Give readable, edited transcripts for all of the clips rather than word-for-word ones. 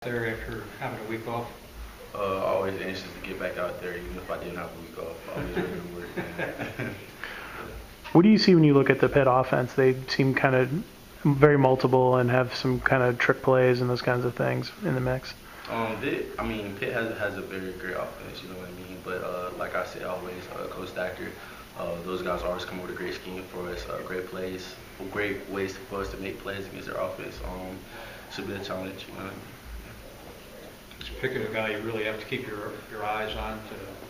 There after having a week off? Always anxious to get back out there, even if I didn't have a week off. Always ready to work. What do you see when you look at the Pitt offense? They seem kind of very multiple and have some kind of trick plays and those kinds of things in the mix. Pitt has a very great offense, you know what I mean? But like I said, always, Coach Stacker, those guys always come with a great scheme for us, great plays, great ways for us to make plays against their offense. Should be a challenge, you know what I mean? Is Pickett a guy you really have to keep your eyes on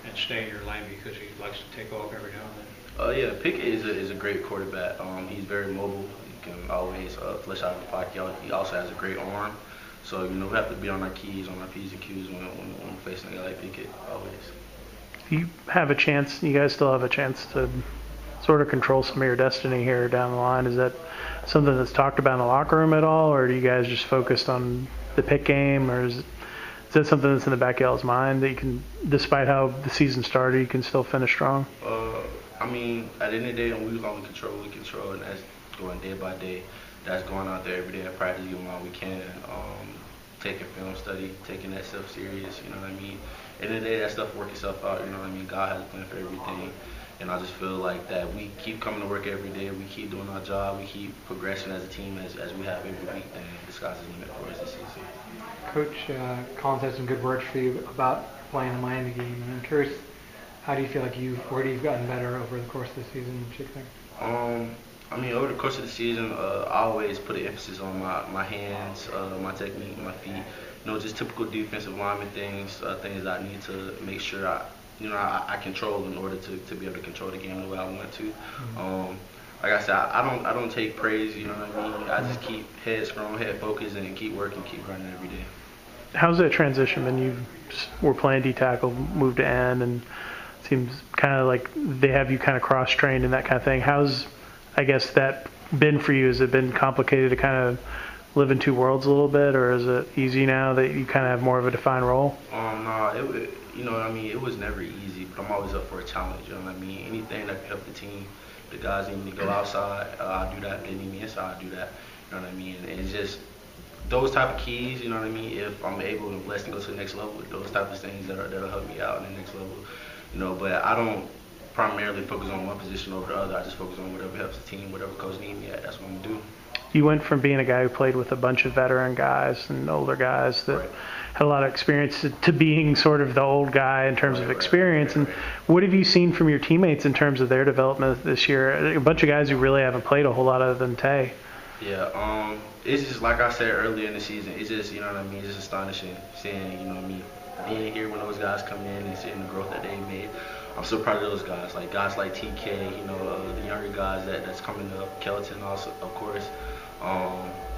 and stay in your lane because he likes to take off every now and then? Yeah, Pickett is a great quarterback. He's very mobile. He can always flush out of the pocket. He also has a great arm. So, we have to be on our P's and Q's when facing a guy like Pickett, always. You have a chance, you guys still have a chance to sort of control some of your destiny here down the line. Is that something that's talked about in the locker room at all, or do you guys just focused on the Pitt game, or is that something that's in the back of y'all's mind that you can, despite how the season started, you can still finish strong? At the end of the day, we only control what we control, and that's going day by day. That's going out there every day at practice, doing all we can, taking film study, taking that stuff serious, you know what I mean? At the end of the day, that stuff works itself out, you know what I mean? God has a plan for everything, and I just feel like that we keep coming to work every day, we keep doing our job, we keep progressing as a team as we have every week, and the sky's the limit for us this season. Coach Collins had some good words for you about playing the Miami game, and I'm curious, how do you feel like where you've gotten better over the course of the season? What you think? Over the course of the season, I always put an emphasis on my hands, my technique, my feet. Just typical defensive lineman things, things that I need to make sure I control in order to be able to control the game the way I want to. Mm-hmm. Like I said, I don't take praise, you know what I mean? I just keep head strong, head focused, and keep working, keep grinding every day. How's that transition when you were playing D-tackle, moved to end, and it seems kind of like they have you kind of cross-trained and that kind of thing? How's, I guess, that been for you? Has it been complicated to kind of live in two worlds a little bit, or is it easy now that you kind of have more of a defined role? No, it was never easy, but I'm always up for a challenge, you know what I mean? Anything that can help the team, the guys need me to go outside, I do that. They need me inside, I do that, you know what I mean? And it's just those type of keys, you know what I mean? If I'm able and blessed to go to the next level, those type of things that'll help me out in the next level, But I don't primarily focus on one position over the other. I just focus on whatever helps the team, whatever coach needs me at. That's what I'm gonna do. You went from being a guy who played with a bunch of veteran guys and older guys that had a lot of experience to being sort of the old guy in terms of experience. And what have you seen from your teammates in terms of their development this year? A bunch of guys who really haven't played a whole lot other than Tay. Yeah, it's just like I said earlier in the season. It's just, it's just astonishing seeing, being here when those guys come in and seeing the growth that they made. I'm so proud of those guys, guys like TK, the younger guys that's coming up, Kelton also, of course.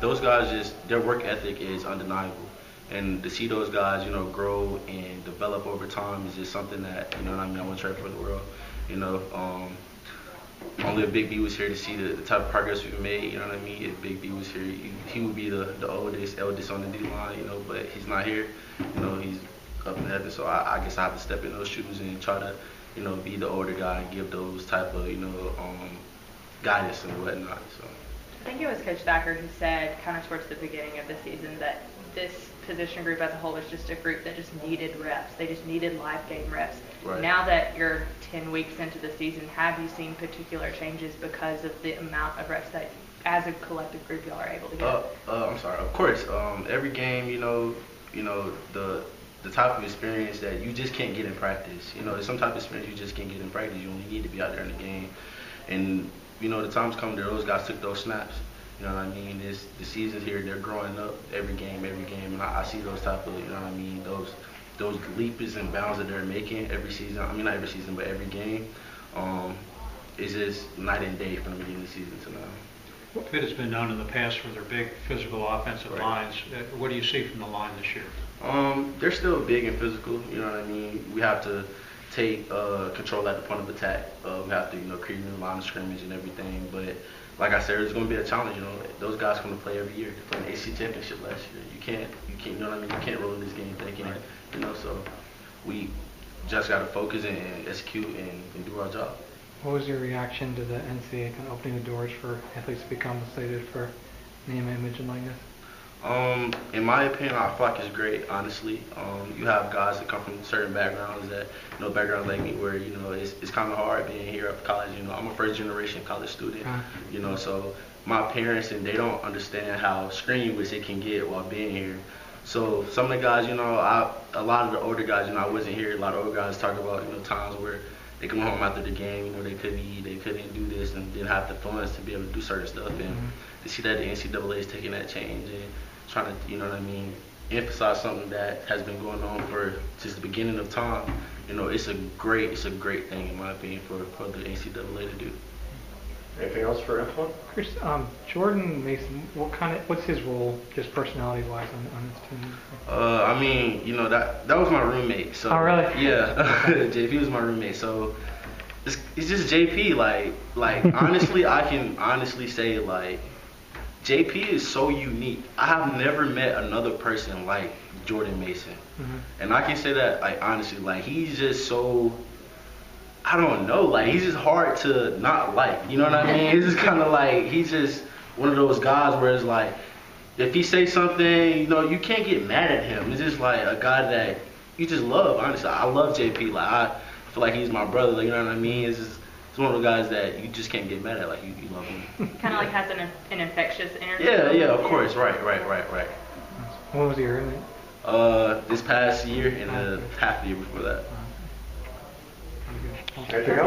Those guys their work ethic is undeniable. And to see those guys, grow and develop over time is just something that, I want to trade for the world. Only if Big B was here to see the type of progress we've made, If Big B was here, he would be the eldest on the D line, but he's not here. He's up in heaven, so I guess I have to step in those shoes and try to, be the older guy and give those type of, guidance and whatnot. So. I think it was Coach Thacker who said, kind of towards the beginning of the season, that this position group as a whole was just a group that just needed reps. They just needed live game reps. Right. Now that you're 10 weeks into the season, have you seen particular changes because of the amount of reps that, as a collective group, y'all are able to get? I'm sorry. Of course, every game, the type of experience that you just can't get in practice. There's some type of experience you just can't get in practice. You only need to be out there in the game. And, the times come there, those guys took those snaps. You know what I mean? The season's here, they're growing up every game. And I see those type of, those leaps and bounds that they're making every season. Not every season, but every game. It's just night and day from the beginning of the season to now. Pitt has been known in the past for their big physical offensive lines. What do you see from the line this year? They're still big and physical, you know what I mean? We have to take control at the point of attack. We have to, create a new line of scrimmage and everything. But like I said, it's going to be a challenge. Those guys come to play every year. They played an AC championship last year. You can't, you know what I mean? You can't roll in this game thinking it, So we just got to focus and execute and do our job. What was your reaction to the NCAA kind of opening the doors for athletes to become slated for name, image, and likeness? In my opinion, I feel like it's great, honestly. You have guys that come from certain backgrounds that, backgrounds like me where, it's kind of hard being here at college. I'm a first generation college student, so my parents, and they don't understand how strenuous it can get while being here. So some of the guys, a lot of the older guys, I wasn't here. A lot of older guys talk about, times where they come home after the game, they couldn't eat, they couldn't do this, and didn't have the funds to be able to do certain stuff. And to see that the NCAA is taking that change and trying to, emphasize something that has been going on for since the beginning of time, it's a great thing in my opinion for the NCAA to do. Anything else for Antwan? Chris, Jordan Mason, what's his role, just personality-wise, on this team? That was my roommate. So, oh, really? Yeah, JP was my roommate. So it's just JP. Like honestly, I can honestly say JP is so unique. I have never met another person like Jordan Mason, and I can say that honestly, he's just so. I don't know, he's just hard to not like, you know what I mean? It's just kind of he's just one of those guys where it's if he say something, you can't get mad at him. It's just a guy that you just love, honestly. I love JP, I feel like he's my brother, you know what I mean? It's one of those guys that you just can't get mad at, you love him. Kind of has an infectious energy. Yeah, of course, right. When was he roommate? This past year and half the year before that. Anything else?